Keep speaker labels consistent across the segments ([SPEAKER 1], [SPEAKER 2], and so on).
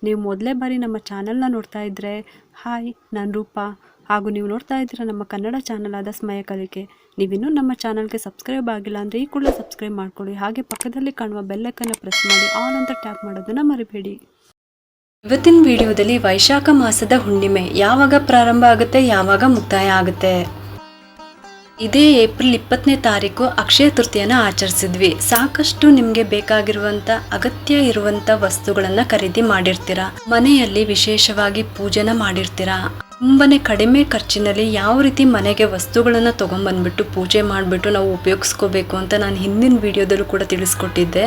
[SPEAKER 1] ನೀವು ಮೊದಲೇ ಬಾರಿ ನಮ್ಮ ಚಾನಲ್ನ ನೋಡ್ತಾ ಇದ್ದರೆ ಹಾಯ್, ನಾನು ರೂಪಾ. ಹಾಗೂ ನೀವು ನೋಡ್ತಾ ಇದ್ದೀರಾ ನಮ್ಮ ಕನ್ನಡ ಚಾನಲ್ ಆದ ಸ್ಮಯ ಕಲಿಕೆ. ನೀವಿನ್ನೂ ನಮ್ಮ ಚಾನಲ್ಗೆ ಸಬ್ಸ್ಕ್ರೈಬ್ ಆಗಿಲ್ಲ ಅಂದರೆ ಈ ಕೂಡಲೇ ಸಬ್ಸ್ಕ್ರೈಬ್ ಮಾಡ್ಕೊಳ್ಳಿ. ಹಾಗೆ ಪಕ್ಕದಲ್ಲಿ ಕಾಣುವ ಬೆಲ್ಲೈಕನ್ನ ಪ್ರೆಸ್ ಮಾಡಿ ಆಲ್ ಅಂತ ಟ್ಯಾಪ್ ಮಾಡೋದನ್ನು ಮರಿಬೇಡಿ. ಇವತ್ತಿನ ವಿಡಿಯೋದಲ್ಲಿ ವೈಶಾಖ ಮಾಸದ ಹುಣ್ಣಿಮೆ ಯಾವಾಗ ಪ್ರಾರಂಭ ಆಗುತ್ತೆ, ಯಾವಾಗ ಮುಕ್ತಾಯ ಆಗುತ್ತೆ. ಇದೇ ಏಪ್ರಿಲ್ 20ನೇ ತಾರೀಕು ಅಕ್ಷಯ ತೃತೀಯನ ಆಚರಿಸಿದ್ವಿ. ಸಾಕಷ್ಟು ನಿಮಗೆ ಬೇಕಾಗಿರುವಂಥ ಅಗತ್ಯ ಇರುವಂಥ ವಸ್ತುಗಳನ್ನು ಖರೀದಿ ಮಾಡಿರ್ತೀರಾ. ಮನೆಯಲ್ಲಿ ವಿಶೇಷವಾಗಿ ಪೂಜೆನ ಮಾಡಿರ್ತೀರಾ. ತುಂಬಾನೇ ಕಡಿಮೆ ಖರ್ಚಿನಲ್ಲಿ ಯಾವ ರೀತಿ ಮನೆಗೆ ವಸ್ತುಗಳನ್ನು ತೊಗೊಂಬಂದ್ಬಿಟ್ಟು ಪೂಜೆ ಮಾಡಿಬಿಟ್ಟು ನಾವು ಉಪಯೋಗಿಸ್ಕೋಬೇಕು ಅಂತ ನಾನು ಹಿಂದಿನ ವಿಡಿಯೋದಲ್ಲೂ ಕೂಡ ತಿಳಿಸ್ಕೊಟ್ಟಿದ್ದೆ.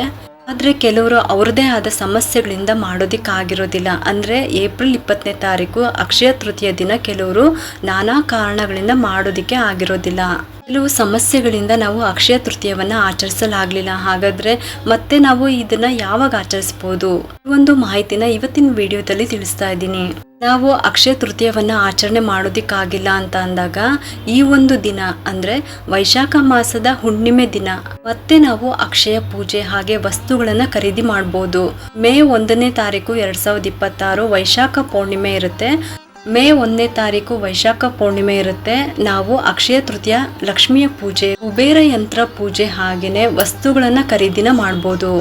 [SPEAKER 1] ಆದರೆ ಕೆಲವರು ಅವ್ರದ್ದೇ ಆದ ಸಮಸ್ಯೆಗಳಿಂದ ಮಾಡೋದಕ್ಕಾಗಿರೋದಿಲ್ಲ. ಅಂದರೆ ಏಪ್ರಿಲ್ 20ನೇ ತಾರೀಕು ಅಕ್ಷಯ ತೃತೀಯ ದಿನ ಕೆಲವರು ನಾನಾ ಕಾರಣಗಳಿಂದ ಮಾಡೋದಕ್ಕೆ ಆಗಿರೋದಿಲ್ಲ. ಕೆಲವು ಸಮಸ್ಯೆಗಳಿಂದ ನಾವು ಅಕ್ಷಯ ತೃತೀಯವನ್ನು ಆಚರಿಸಲಾಗಲಿಲ್ಲ. ಹಾಗಾದರೆ ಮತ್ತೆ ನಾವು ಇದನ್ನು ಯಾವಾಗ ಆಚರಿಸ್ಬೋದು, ಒಂದು ಮಾಹಿತಿನ ಇವತ್ತಿನ ವಿಡಿಯೋದಲ್ಲಿ ತಿಳಿಸ್ತಾ ಇದ್ದೀನಿ. ನಾವು ಅಕ್ಷಯ ತೃತೀಯವನ್ನು ಆಚರಣೆ ಮಾಡೋದಕ್ಕಾಗಿಲ್ಲ ಅಂತ ಅಂದಾಗ ಈ ಒಂದು ದಿನ ಅಂದರೆ ವೈಶಾಖ ಮಾಸದ ಹುಣ್ಣಿಮೆ ದಿನ ಮತ್ತೆ ನಾವು ಅಕ್ಷಯ ಪೂಜೆ ಹಾಗೆ ವಸ್ತುಗಳನ್ನು ಖರೀದಿ ಮಾಡ್ಬೋದು. ಮೇ 1ನೇ ತಾರೀಕು 2026 ವೈಶಾಖ ಪೌರ್ಣಿಮೆ ಇರುತ್ತೆ. ಮೇ 1ನೇ ತಾರೀಕು ವೈಶಾಖ ಪೌರ್ಣಿಮೆ ಇರುತ್ತೆ. ನಾವು ಅಕ್ಷಯ ತೃತೀಯ ಲಕ್ಷ್ಮಿಯ ಪೂಜೆ, ಕುಬೇರ ಯಂತ್ರ ಪೂಜೆ ಹಾಗೆಯೇ ವಸ್ತುಗಳನ್ನು ಖರೀದಿನ ಮಾಡ್ಬೋದು.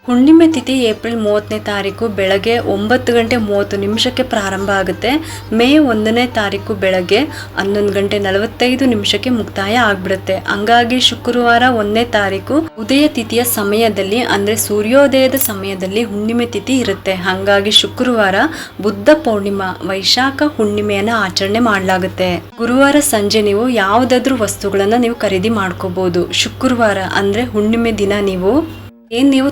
[SPEAKER 1] ಹುಣ್ಣಿಮೆ ತಿಥಿ ಏಪ್ರಿಲ್ 30ನೇ ತಾರೀಕು ಬೆಳಗ್ಗೆ 9:30 ಪ್ರಾರಂಭ ಆಗುತ್ತೆ. ಮೇ 1ನೇ ತಾರೀಕು ಬೆಳಗ್ಗೆ 11:45 ಮುಕ್ತಾಯ ಆಗ್ಬಿಡುತ್ತೆ. ಹಂಗಾಗಿ ಶುಕ್ರವಾರ 1ನೇ ತಾರೀಕು ಉದಯ ತಿಥಿಯ ಸಮಯದಲ್ಲಿ ಅಂದರೆ ಸೂರ್ಯೋದಯದ ಸಮಯದಲ್ಲಿ ಹುಣ್ಣಿಮೆ ತಿಥಿ ಇರುತ್ತೆ. ಹಾಗಾಗಿ ಶುಕ್ರವಾರ ಬುದ್ಧ ಪೌರ್ಣಿಮಾ ವೈಶಾಖ ಹುಣ್ಣಿಮೆಯನ್ನ ಆಚರಣೆ ಮಾಡಲಾಗುತ್ತೆ. ಗುರುವಾರ ಸಂಜೆ ನೀವು ಯಾವುದಾದ್ರೂ ವಸ್ತುಗಳನ್ನ ನೀವು ಖರೀದಿ ಮಾಡ್ಕೋಬಹುದು. ಶುಕ್ರವಾರ ಅಂದ್ರೆ ಹುಣ್ಣಿಮೆ ದಿನ ನೀವು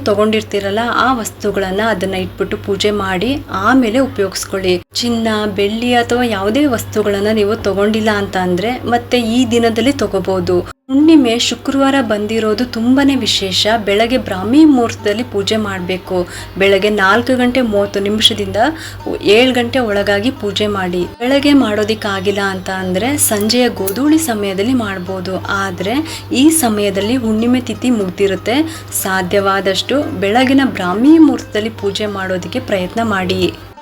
[SPEAKER 1] ತಗೊಂಡಿರ್ತೀರಲ್ಲ ಆ ವಸ್ತುಗಳನ್ನ ಅದನ್ನ ಇಟ್ಬಿಟ್ಟು ಪೂಜೆ ಮಾಡಿ ಆಮೇಲೆ ಉಪಯೋಗಿಸ್ಕೊಳ್ಳಿ. ಚಿನ್ನ, ಬೆಳ್ಳಿ ಅಥವಾ ಯಾವುದೇ ವಸ್ತುಗಳನ್ನ ನೀವು ತಗೊಂಡಿಲ್ಲ ಅಂತ ಅಂದ್ರೆ ಮತ್ತೆ ಈ ದಿನದಲ್ಲಿ ತಗೋಬಹುದು. ಹುಣ್ಣಿಮೆ ಶುಕ್ರವಾರ ಬಂದಿರೋದು ತುಂಬಾನೇ ವಿಶೇಷ. ಬೆಳಗ್ಗೆ ಬ್ರಾಹ್ಮಿ ಮುಹೂರ್ತದಲ್ಲಿ ಪೂಜೆ ಮಾಡಬೇಕು. ಬೆಳಗ್ಗೆ 4:30 7 ಗಂಟೆ ಒಳಗಾಗಿ ಪೂಜೆ ಮಾಡಿ. ಬೆಳಗ್ಗೆ ಮಾಡೋದಿಕ್ಕಾಗಿಲ್ಲ ಅಂತ ಅಂದ್ರೆ ಸಂಜೆಯ ಗೋಧೂಳಿ ಸಮಯದಲ್ಲಿ ಮಾಡ್ಬೋದು. ಆದ್ರೆ ಈ ಸಮಯದಲ್ಲಿ ಹುಣ್ಣಿಮೆ ತಿಥಿ ಮುಗ್ದಿರುತ್ತೆ. ಸಾಧ್ಯವಾದಷ್ಟು ಬೆಳಗಿನ ಬ್ರಾಹ್ಮಿ ಮುಹೂರ್ತದಲ್ಲಿ ಪೂಜೆ ಮಾಡೋದಕ್ಕೆ ಪ್ರಯತ್ನ ಮಾಡಿ.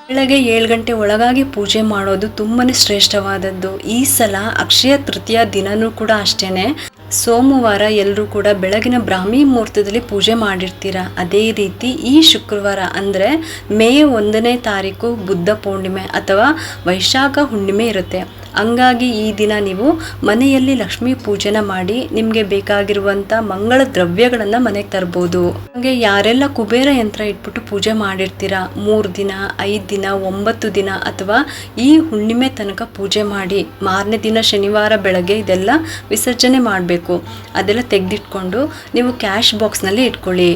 [SPEAKER 1] ಬೆಳಗ್ಗೆ 7 ಗಂಟೆ ಒಳಗಾಗಿ ಪೂಜೆ ಮಾಡೋದು ತುಂಬಾನೇ ಶ್ರೇಷ್ಠವಾದದ್ದು. ಈ ಸಲ ಅಕ್ಷಯ ತೃತೀಯ ದಿನನೂ ಕೂಡ ಅಷ್ಟೇನೆ ಸೋಮವಾರ ಎಲ್ಲರೂ ಕೂಡ ಬೆಳಗಿನ ಬ್ರಾಹ್ಮಿ ಮುಹೂರ್ತದಲ್ಲಿ ಪೂಜೆ ಮಾಡಿರ್ತೀರಾ. ಅದೇ ರೀತಿ ಈ ಶುಕ್ರವಾರ ಅಂದರೆ ಮೇ 1ನೇ ತಾರೀಕು ಬುದ್ಧ ಪೌರ್ಣಿಮೆ ಅಥವಾ ವೈಶಾಖ ಹುಣ್ಣಿಮೆ ಇರುತ್ತೆ. ಹಂಗಾಗಿ ಈ ದಿನ ನೀವು ಮನೆಯಲ್ಲಿ ಲಕ್ಷ್ಮೀ ಪೂಜೆನ ಮಾಡಿ ನಿಮಗೆ ಬೇಕಾಗಿರುವಂಥ ಮಂಗಳ ದ್ರವ್ಯಗಳನ್ನು ಮನೆಗೆ ತರ್ಬೋದು. ಹಾಗೆ ಯಾರೆಲ್ಲ ಕುಬೇರ ಯಂತ್ರ ಇಟ್ಬಿಟ್ಟು ಪೂಜೆ ಮಾಡಿರ್ತೀರಾ 3 ದಿನ 5 ದಿನ 9 ದಿನ ಅಥವಾ ಈ ಹುಣ್ಣಿಮೆ ತನಕ ಪೂಜೆ ಮಾಡಿ ಮಾರನೇ ದಿನ ಶನಿವಾರ ಬೆಳಗ್ಗೆ ಇದೆಲ್ಲ ವಿಸರ್ಜನೆ ಮಾಡಬೇಕು. ಅದೆಲ್ಲ ತೆಗೆದಿಟ್ಕೊಂಡು ನೀವು ಕ್ಯಾಶ್ ಬಾಕ್ಸ್ನಲ್ಲಿ ಇಟ್ಕೊಳ್ಳಿ.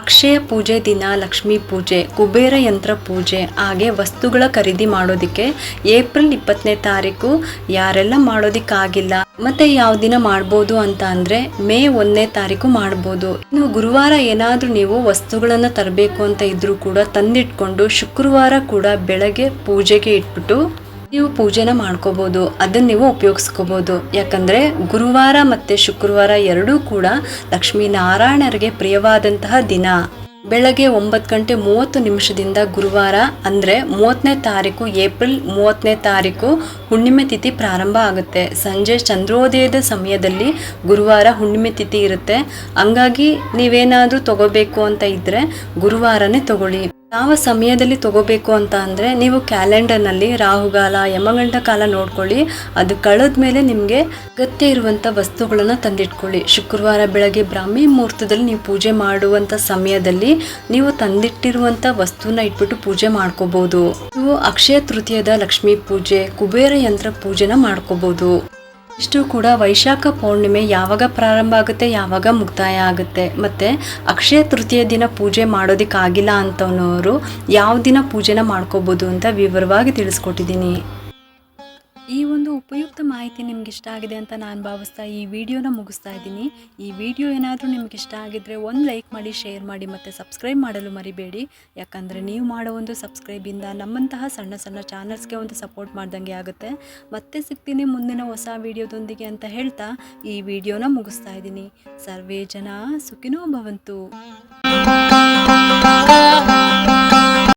[SPEAKER 1] ಅಕ್ಷಯ ಪೂಜೆ ದಿನ ಲಕ್ಷ್ಮೀ ಪೂಜೆ, ಕುಬೇರ ಯಂತ್ರ ಪೂಜೆ ಹಾಗೆ ವಸ್ತುಗಳ ಖರೀದಿ ಮಾಡೋದಕ್ಕೆ ಏಪ್ರಿಲ್ 20ನೇ ತಾರೀಕು ಯಾರೆಲ್ಲ ಮಾಡೋದಿಕ್ಕಾಗಿಲ್ಲ ಮತ್ತೆ ಯಾವ ದಿನ ಮಾಡ್ಬೋದು ಅಂತ ಅಂದ್ರೆ ಮೇ 1ನೇ ತಾರೀಕು ಮಾಡ್ಬೋದು. ಇನ್ನು ಗುರುವಾರ ಏನಾದ್ರೂ ನೀವು ವಸ್ತುಗಳನ್ನ ತರಬೇಕು ಅಂತ ಇದ್ರೂ ಕೂಡ ತಂದಿಟ್ಕೊಂಡು ಶುಕ್ರವಾರ ಕೂಡ ಬೆಳಗ್ಗೆ ಪೂಜೆಗೆ ಇಟ್ಬಿಟ್ಟು ನೀವು ಪೂಜೆನ ಮಾಡ್ಕೋಬಹುದು. ಅದನ್ನ ನೀವು ಉಪಯೋಗಿಸ್ಕೋಬಹುದು. ಯಾಕಂದ್ರೆ ಗುರುವಾರ ಮತ್ತೆ ಶುಕ್ರವಾರ ಎರಡೂ ಕೂಡ ಲಕ್ಷ್ಮೀ ನಾರಾಯಣರಿಗೆ ಪ್ರಿಯವಾದಂತಹ ದಿನ. ಬೆಳಗ್ಗೆ 9:30 ಗುರುವಾರ ಅಂದ್ರೆ 30ನೇ ತಾರೀಕು ಏಪ್ರಿಲ್ 30ನೇ ತಾರೀಕು ಹುಣ್ಣಿಮೆ ತಿಥಿ ಪ್ರಾರಂಭ ಆಗುತ್ತೆ. ಸಂಜೆ ಚಂದ್ರೋದಯದ ಸಮಯದಲ್ಲಿ ಗುರುವಾರ ಹುಣ್ಣಿಮೆ ತಿಥಿ ಇರುತ್ತೆ. ಹಂಗಾಗಿ ನೀವೇನಾದ್ರೂ ತಗೋಬೇಕು ಅಂತ ಇದ್ರೆ ಗುರುವಾರನೇ ತಗೊಳ್ಳಿ. ಯಾವ ಸಮಯದಲ್ಲಿ ತಗೋಬೇಕು ಅಂತ ಅಂದ್ರೆ ನೀವು ಕ್ಯಾಲೆಂಡರ್ನಲ್ಲಿ ರಾಹುಗಾಲ ಯಮಗಂಡ ಕಾಲ ನೋಡ್ಕೊಳ್ಳಿ. ಅದು ಕಳೆದ್ಮೇಲೆ ನಿಮಗೆ ಅಗತ್ಯ ಇರುವಂತ ವಸ್ತುಗಳನ್ನ ತಂದಿಟ್ಕೊಳ್ಳಿ. ಶುಕ್ರವಾರ ಬೆಳಗ್ಗೆ ಬ್ರಾಹ್ಮಿ ಮುಹೂರ್ತದಲ್ಲಿ ನೀವು ಪೂಜೆ ಮಾಡುವಂತ ಸಮಯದಲ್ಲಿ ನೀವು ತಂದಿಟ್ಟಿರುವಂತ ವಸ್ತುನ ಇಟ್ಬಿಟ್ಟು ಪೂಜೆ ಮಾಡ್ಕೋಬಹುದು. ನೀವು ಅಕ್ಷಯ ತೃತೀಯದ ಲಕ್ಷ್ಮೀ ಪೂಜೆ, ಕುಬೇರ ಯಂತ್ರ ಪೂಜೆನ ಮಾಡ್ಕೋಬಹುದು. ಇಷ್ಟು ಕೂಡ ವೈಶಾಖ ಪೌರ್ಣಿಮೆ ಯಾವಾಗ ಪ್ರಾರಂಭ ಆಗುತ್ತೆ, ಯಾವಾಗ ಮುಕ್ತಾಯ ಆಗುತ್ತೆ, ಮತ್ತೆ ಅಕ್ಷಯ ತೃತೀಯ ದಿನ ಪೂಜೆ ಮಾಡೋದಕ್ಕಾಗಿಲ್ಲ ಅಂತನೋರು ಯಾವ ದಿನ ಪೂಜೆನ ಮಾಡ್ಕೋಬಹುದು ಅಂತ ವಿವರವಾಗಿ ತಿಳಿಸ್ಕೊಟ್ಟಿದ್ದೀನಿ. ಈ ಒಂದು ಉಪಯುಕ್ತ ಮಾಹಿತಿ ನಿಮ್ಗೆ ಇಷ್ಟ ಆಗಿದೆ ಅಂತ ನಾನು ಭಾವಿಸ್ತಾ ಈ ವಿಡಿಯೋನ ಮುಗಿಸ್ತಾ ಇದ್ದೀನಿ. ಈ ವಿಡಿಯೋ ಏನಾದರೂ ನಿಮ್ಗೆ ಇಷ್ಟ ಆಗಿದ್ರೆ ಒಂದು ಲೈಕ್ ಮಾಡಿ, ಶೇರ್ ಮಾಡಿ ಮತ್ತು ಸಬ್ಸ್ಕ್ರೈಬ್ ಮಾಡಲು ಮರಿಬೇಡಿ. ಯಾಕಂದರೆ ನೀವು ಮಾಡೋ ಒಂದು ಸಬ್ಸ್ಕ್ರೈಬಿಂದ ನಮ್ಮಂತಹ ಸಣ್ಣ ಸಣ್ಣ ಚಾನಲ್ಸ್ಗೆ ಒಂದು ಸಪೋರ್ಟ್ ಮಾಡ್ದಂಗೆ ಆಗುತ್ತೆ. ಮತ್ತೆ ಸಿಗ್ತೀನಿ ಮುಂದಿನ ಹೊಸ ವಿಡಿಯೋದೊಂದಿಗೆ ಅಂತ ಹೇಳ್ತಾ ಈ ವಿಡಿಯೋನ ಮುಗಿಸ್ತಾ ಇದ್ದೀನಿ. ಸರ್ವೇ ಜನ ಸುಖಿನೋ ಭವಂತು.